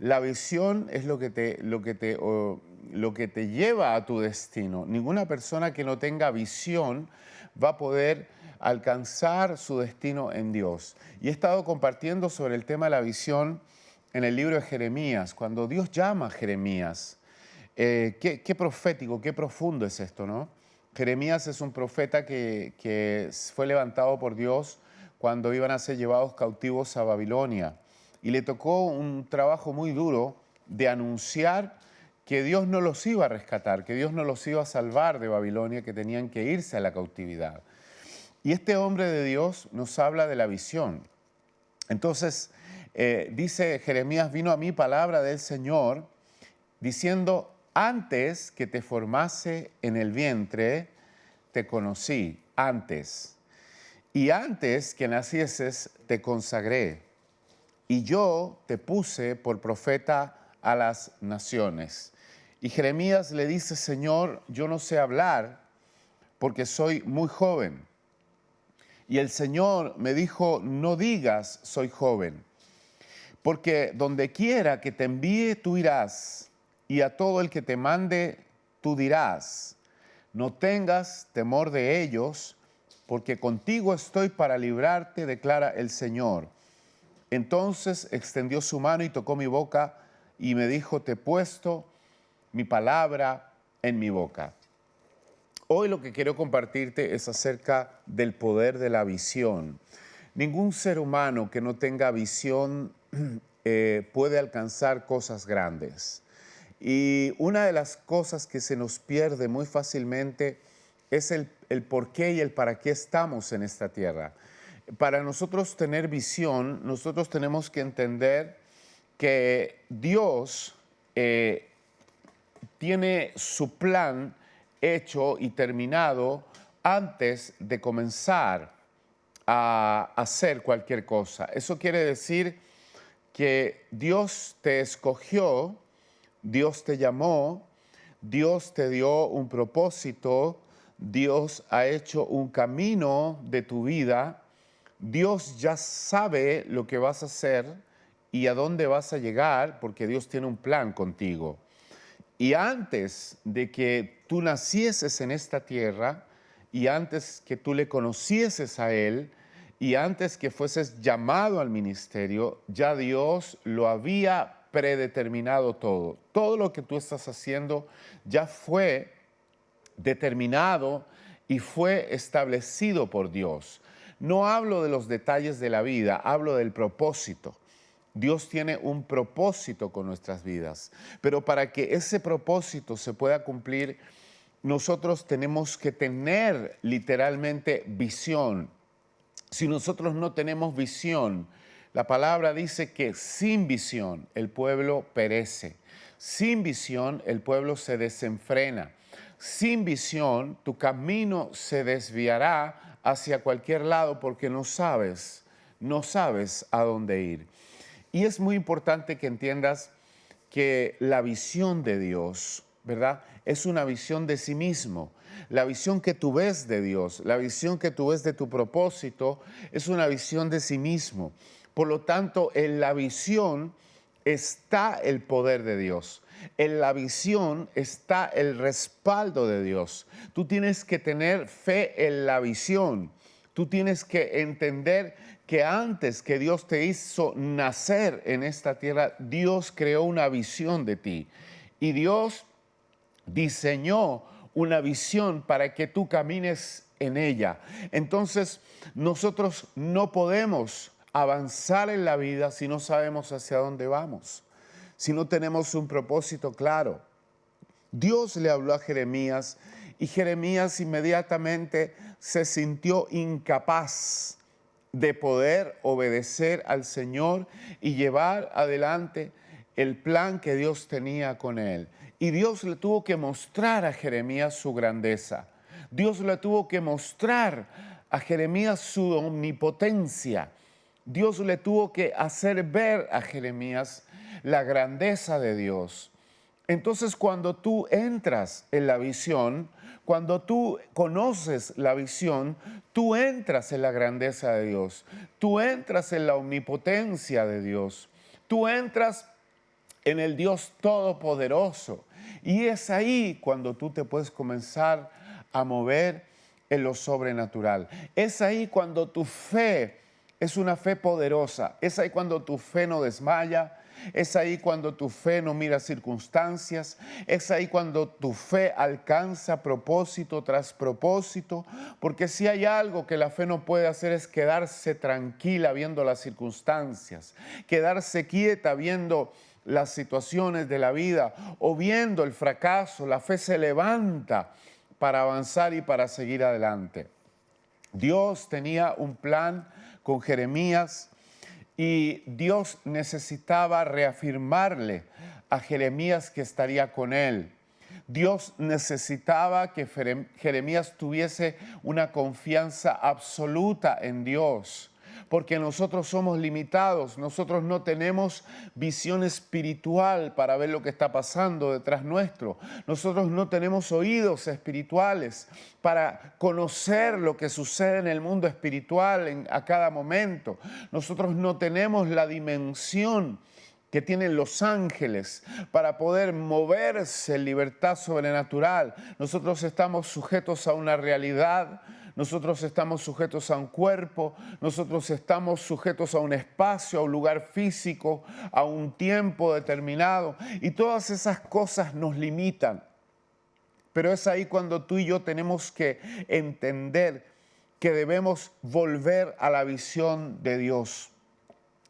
La visión es lo que te lleva a tu destino. Ninguna persona que no tenga visión va a poder alcanzar su destino en Dios. Y he estado compartiendo sobre el tema de la visión en el libro de Jeremías, cuando Dios llama a Jeremías. Qué profético, qué profundo es esto, ¿no? Jeremías es un profeta que fue levantado por Dios cuando iban a ser llevados cautivos a Babilonia. Y le tocó un trabajo muy duro de anunciar que Dios no los iba a rescatar, que Dios no los iba a salvar de Babilonia, que tenían que irse a la cautividad. Y este hombre de Dios nos habla de la visión. Entonces, dice Jeremías, vino a mí palabra del Señor diciendo, antes que te formase en el vientre, te conocí, antes. Y antes que nacieses, te consagré. Y yo te puse por profeta a las naciones. Y Jeremías le dice, Señor, yo no sé hablar porque soy muy joven. Y el Señor me dijo, no digas soy joven, porque donde quiera que te envíe tú irás, y a todo el que te mande tú dirás, no tengas temor de ellos, porque contigo estoy para librarte, declara el Señor. Entonces extendió su mano y tocó mi boca y me dijo, te he puesto mi palabra en mi boca. Hoy lo que quiero compartirte es acerca del poder de la visión. Ningún ser humano que no tenga visión puede alcanzar cosas grandes. Y una de las cosas que se nos pierde muy fácilmente es el por qué y el para qué estamos en esta tierra. Para nosotros tener visión, nosotros tenemos que entender que Dios tiene su plan hecho y terminado antes de comenzar a hacer cualquier cosa. Eso quiere decir que Dios te escogió, Dios te llamó, Dios te dio un propósito, Dios ha hecho un camino de tu vida, Dios ya sabe lo que vas a hacer y a dónde vas a llegar porque Dios tiene un plan contigo. Y antes de que tú nacieses en esta tierra y antes que tú le conocieses a Él y antes que fueses llamado al ministerio, ya Dios lo había predeterminado todo. Todo lo que tú estás haciendo ya fue determinado y fue establecido por Dios. No hablo de los detalles de la vida, hablo del propósito. Dios tiene un propósito con nuestras vidas, pero para que ese propósito se pueda cumplir, nosotros tenemos que tener literalmente visión. Si nosotros no tenemos visión, la palabra dice que sin visión el pueblo perece. Sin visión el pueblo se desenfrena. Sin visión tu camino se desviará hacia cualquier lado porque no sabes a dónde ir. Y es muy importante que entiendas que la visión de Dios, ¿verdad? Es una visión de sí mismo. La visión que tú ves de Dios, la visión que tú ves de tu propósito, es una visión de sí mismo. Por lo tanto, en la visión está el poder de Dios. En la visión está el respaldo de Dios. Tú tienes que tener fe en la visión. Tú tienes que entender que antes que Dios te hizo nacer en esta tierra, Dios creó una visión de ti. Y Dios diseñó una visión para que tú camines en ella. Entonces, nosotros no podemos avanzar en la vida si no sabemos hacia dónde vamos, si no tenemos un propósito claro. Dios le habló a Jeremías y Jeremías inmediatamente se sintió incapaz de poder obedecer al Señor y llevar adelante el plan que Dios tenía con él. Y Dios le tuvo que mostrar a Jeremías su grandeza. Dios le tuvo que mostrar a Jeremías su omnipotencia. Dios le tuvo que hacer ver a Jeremías la grandeza de Dios. Entonces, cuando tú entras en la visión, cuando tú conoces la visión, tú entras en la grandeza de Dios, tú entras en la omnipotencia de Dios, tú entras en el Dios Todopoderoso. Y es ahí cuando tú te puedes comenzar a mover en lo sobrenatural. Es ahí cuando tu fe es una fe poderosa. Es ahí cuando tu fe no desmaya. Es ahí cuando tu fe no mira circunstancias. Es ahí cuando tu fe alcanza propósito tras propósito. Porque si hay algo que la fe no puede hacer es quedarse tranquila viendo las circunstancias. Quedarse quieta viendo las situaciones de la vida o viendo el fracaso. La fe se levanta para avanzar y para seguir adelante. Dios tenía un plan con Jeremías y Dios necesitaba reafirmarle a Jeremías que estaría con él. Dios necesitaba que Jeremías tuviese una confianza absoluta en Dios, porque nosotros somos limitados, nosotros no tenemos visión espiritual para ver lo que está pasando detrás nuestro, nosotros no tenemos oídos espirituales para conocer lo que sucede en el mundo espiritual a cada momento, nosotros no tenemos la dimensión que tienen los ángeles para poder moverse en libertad sobrenatural. Nosotros estamos sujetos a una realidad, nosotros estamos sujetos a un cuerpo, nosotros estamos sujetos a un espacio, a un lugar físico, a un tiempo determinado, y todas esas cosas nos limitan. Pero es ahí cuando tú y yo tenemos que entender que debemos volver a la visión de Dios.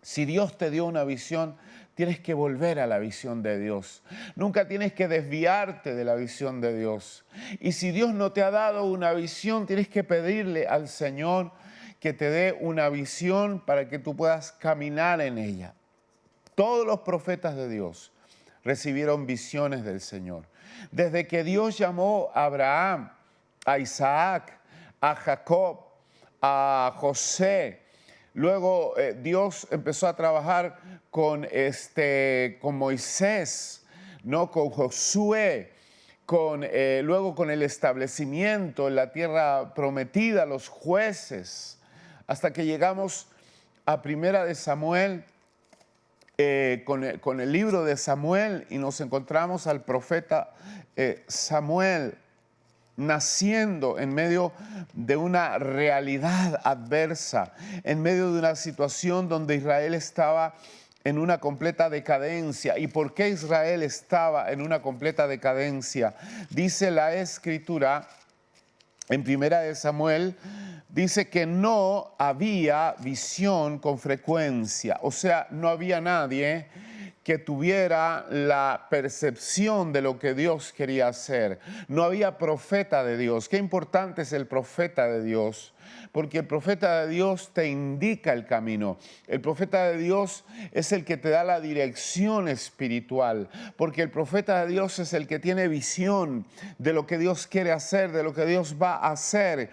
Si Dios te dio una visión, tienes que volver a la visión de Dios. Nunca tienes que desviarte de la visión de Dios. Y si Dios no te ha dado una visión, tienes que pedirle al Señor que te dé una visión para que tú puedas caminar en ella. Todos los profetas de Dios recibieron visiones del Señor. Desde que Dios llamó a Abraham, a Isaac, a Jacob, a José, luego Dios empezó a trabajar con Moisés, ¿no? Con Josué, luego con el establecimiento en la tierra prometida, los jueces, hasta que llegamos a Primera de Samuel, con el libro de Samuel, y nos encontramos al profeta Samuel naciendo en medio de una realidad adversa, en medio de una situación donde Israel estaba en una completa decadencia. ¿Y por qué Israel estaba en una completa decadencia? Dice la Escritura en Primera de Samuel, dice que no había visión con frecuencia, o sea, no había nadie que tuviera la percepción de lo que Dios quería hacer. No había profeta de Dios. Qué importante es el profeta de Dios, porque el profeta de Dios te indica el camino. El profeta de Dios es el que te da la dirección espiritual, porque el profeta de Dios es el que tiene visión de lo que Dios quiere hacer, de lo que Dios va a hacer.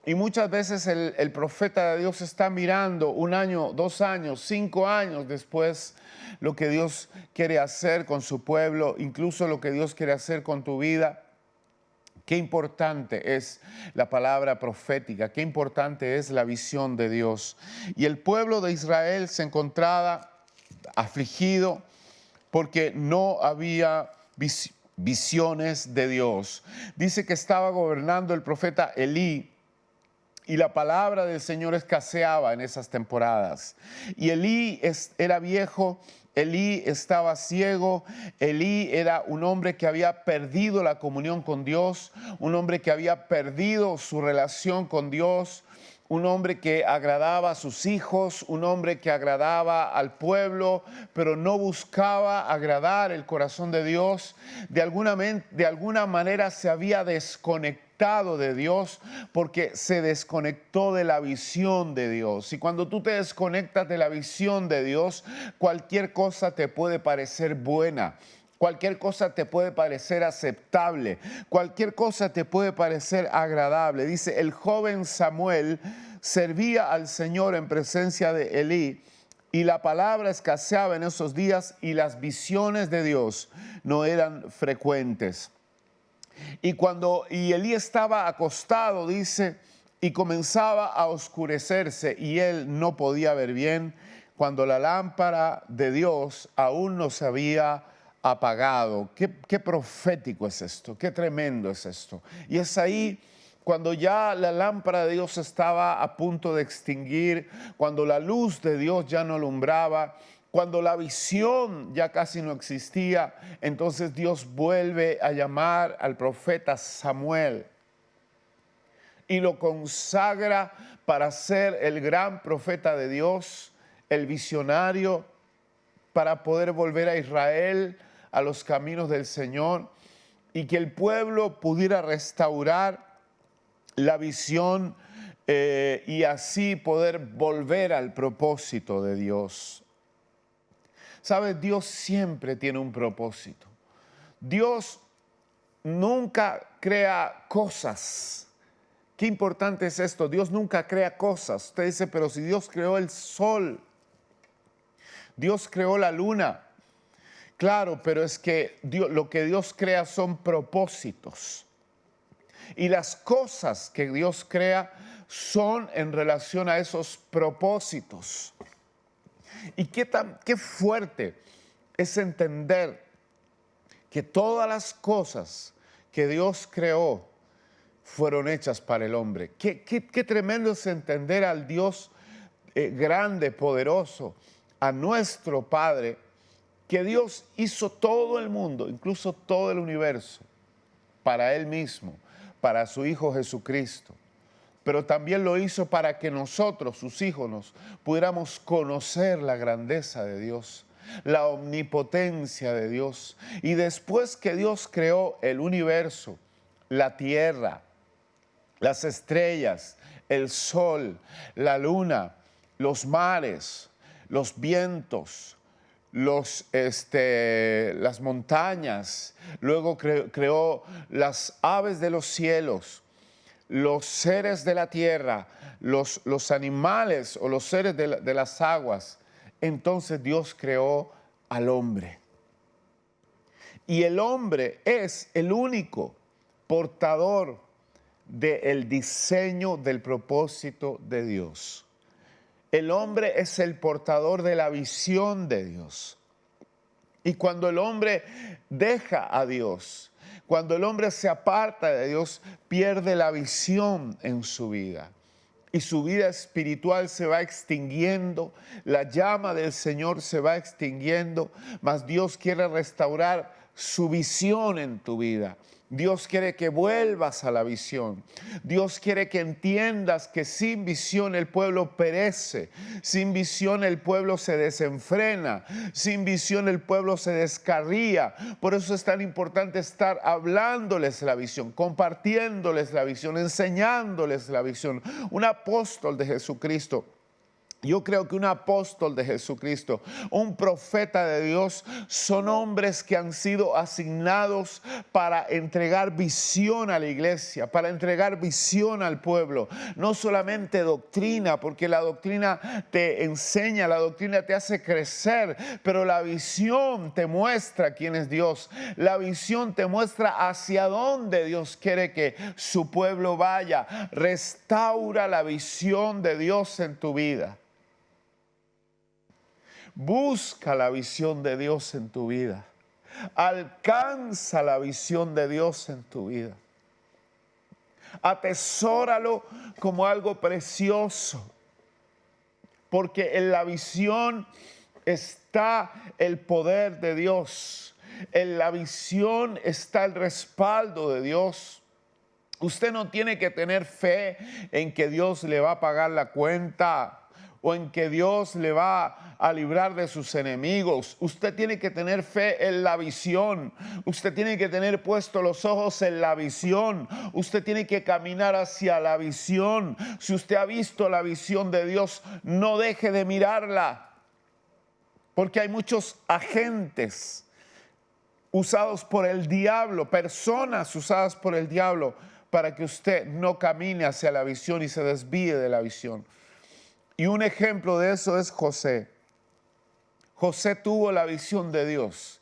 Y muchas veces el profeta de Dios está mirando 1 año, 2 años, 5 años después lo que Dios quiere hacer con su pueblo, incluso lo que Dios quiere hacer con tu vida. Qué importante es la palabra profética, qué importante es la visión de Dios. Y el pueblo de Israel se encontraba afligido porque no había visiones de Dios. Dice que estaba gobernando el profeta Elí, y la palabra del Señor escaseaba en esas temporadas. Y Elí era viejo, Elí estaba ciego, Elí era un hombre que había perdido la comunión con Dios, un hombre que había perdido su relación con Dios, un hombre que agradaba a sus hijos, un hombre que agradaba al pueblo, pero no buscaba agradar el corazón de Dios. De alguna manera se había desconectado de Dios porque se desconectó de la visión de Dios. Y cuando tú te desconectas de la visión de Dios, cualquier cosa te puede parecer buena. Cualquier cosa te puede parecer aceptable, cualquier cosa te puede parecer agradable. Dice, el joven Samuel servía al Señor en presencia de Elí, y la palabra escaseaba en esos días y las visiones de Dios no eran frecuentes. Y Elí estaba acostado, dice, y comenzaba a oscurecerse y él no podía ver bien. cuando la lámpara de Dios aún no se había apagado. Qué profético es esto, qué tremendo es esto. Y es ahí cuando ya la lámpara de Dios estaba a punto de extinguir, cuando la luz de Dios ya no alumbraba, cuando la visión ya casi no existía, entonces Dios vuelve a llamar al profeta Samuel y lo consagra para ser el gran profeta de Dios, el visionario, para poder volver a Israel a los caminos del Señor y que el pueblo pudiera restaurar la visión y así poder volver al propósito de Dios. ¿Sabes? Dios siempre tiene un propósito. Dios nunca crea cosas. Qué importante es esto. Dios nunca crea cosas. Usted dice, pero si Dios creó el sol, Dios creó la luna. Claro, pero es que lo que Dios crea son propósitos. Y las cosas que Dios crea son en relación a esos propósitos. Y qué fuerte es entender que todas las cosas que Dios creó fueron hechas para el hombre. Qué tremendo es entender al Dios grande, poderoso, a nuestro Padre, que Dios hizo todo el mundo, incluso todo el universo, para Él mismo, para su Hijo Jesucristo. Pero también lo hizo para que nosotros, sus hijos, pudiéramos conocer la grandeza de Dios, la omnipotencia de Dios. Y después que Dios creó el universo, la tierra, las estrellas, el sol, la luna, los mares, los vientos, las montañas, luego creó las aves de los cielos, los seres de la tierra, los animales o los seres de las aguas. Entonces Dios creó al hombre. Y el hombre es el único portador del diseño del propósito de Dios. El hombre es el portador de la visión de Dios. Y cuando el hombre deja a Dios, cuando el hombre se aparta de Dios, pierde la visión en su vida. Y su vida espiritual se va extinguiendo, la llama del Señor se va extinguiendo, mas Dios quiere restaurar su visión en tu vida. Dios quiere que vuelvas a la visión. Dios quiere que entiendas que sin visión el pueblo perece, sin visión el pueblo se desenfrena, sin visión el pueblo se descarría. Por eso es tan importante estar hablándoles la visión, compartiéndoles la visión, enseñándoles la visión. Un apóstol de Jesucristo. Yo creo que un apóstol de Jesucristo, un profeta de Dios, son hombres que han sido asignados para entregar visión a la iglesia, para entregar visión al pueblo. No solamente doctrina, porque la doctrina te enseña, la doctrina te hace crecer, pero la visión te muestra quién es Dios. La visión te muestra hacia dónde Dios quiere que su pueblo vaya. Restaura la visión de Dios en tu vida. Busca la visión de Dios en tu vida. Alcanza la visión de Dios en tu vida. Atesóralo como algo precioso. Porque en la visión está el poder de Dios. En la visión está el respaldo de Dios. Usted no tiene que tener fe en que Dios le va a pagar la cuenta o en que Dios le va a librar de sus enemigos. Usted tiene que tener fe en la visión. Usted tiene que tener puestos los ojos en la visión. Usted tiene que caminar hacia la visión. Si usted ha visto la visión de Dios, no deje de mirarla. Porque hay muchos agentes usados por el diablo, personas usadas por el diablo, para que usted no camine hacia la visión y se desvíe de la visión. Y un ejemplo de eso es José. José tuvo la visión de Dios.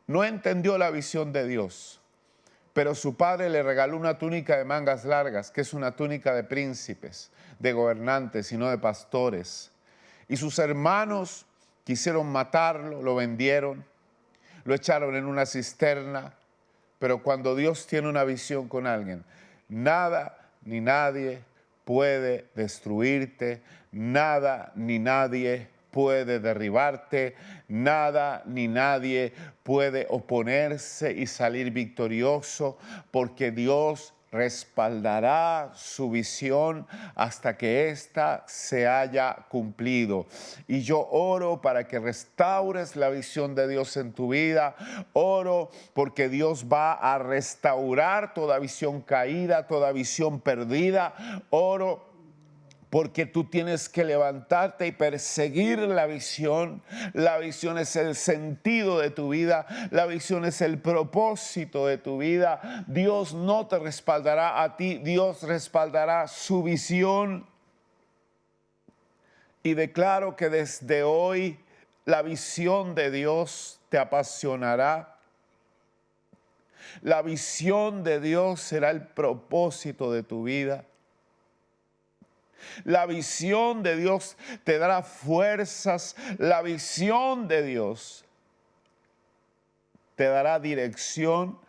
No entendió la visión de Dios, pero su padre le regaló una túnica de mangas largas, que es una túnica de príncipes, de gobernantes y no de pastores. y sus hermanos quisieron matarlo, lo vendieron, lo echaron en una cisterna. Pero cuando Dios tiene una visión con alguien, nada ni nadie puede destruirte, nada ni nadie puede derribarte, nada ni nadie puede oponerse y salir victorioso, porque Dios respaldará su visión hasta que ésta se haya cumplido. Y yo oro para que restaures la visión de Dios en tu vida. Oro porque Dios va a restaurar toda visión caída, toda visión perdida. Oro porque tú tienes que levantarte y perseguir la visión. La visión es el sentido de tu vida. La visión es el propósito de tu vida. Dios no te respaldará a ti. Dios respaldará su visión. Y declaro que desde hoy la visión de Dios te apasionará. La visión de Dios será el propósito de tu vida. La visión de Dios te dará fuerzas. La visión de Dios te dará dirección,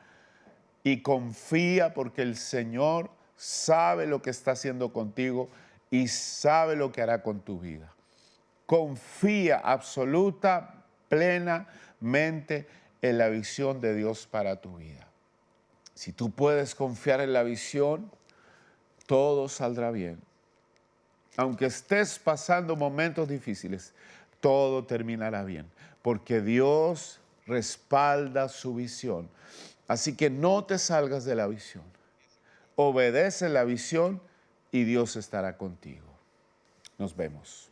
y confía porque el Señor sabe lo que está haciendo contigo y sabe lo que hará con tu vida. Confía absoluta, plenamente en la visión de Dios para tu vida. Si tú puedes confiar en la visión, todo saldrá bien. Aunque estés pasando momentos difíciles, todo terminará bien, porque Dios respalda su visión. Así que no te salgas de la visión. Obedece la visión y Dios estará contigo. Nos vemos.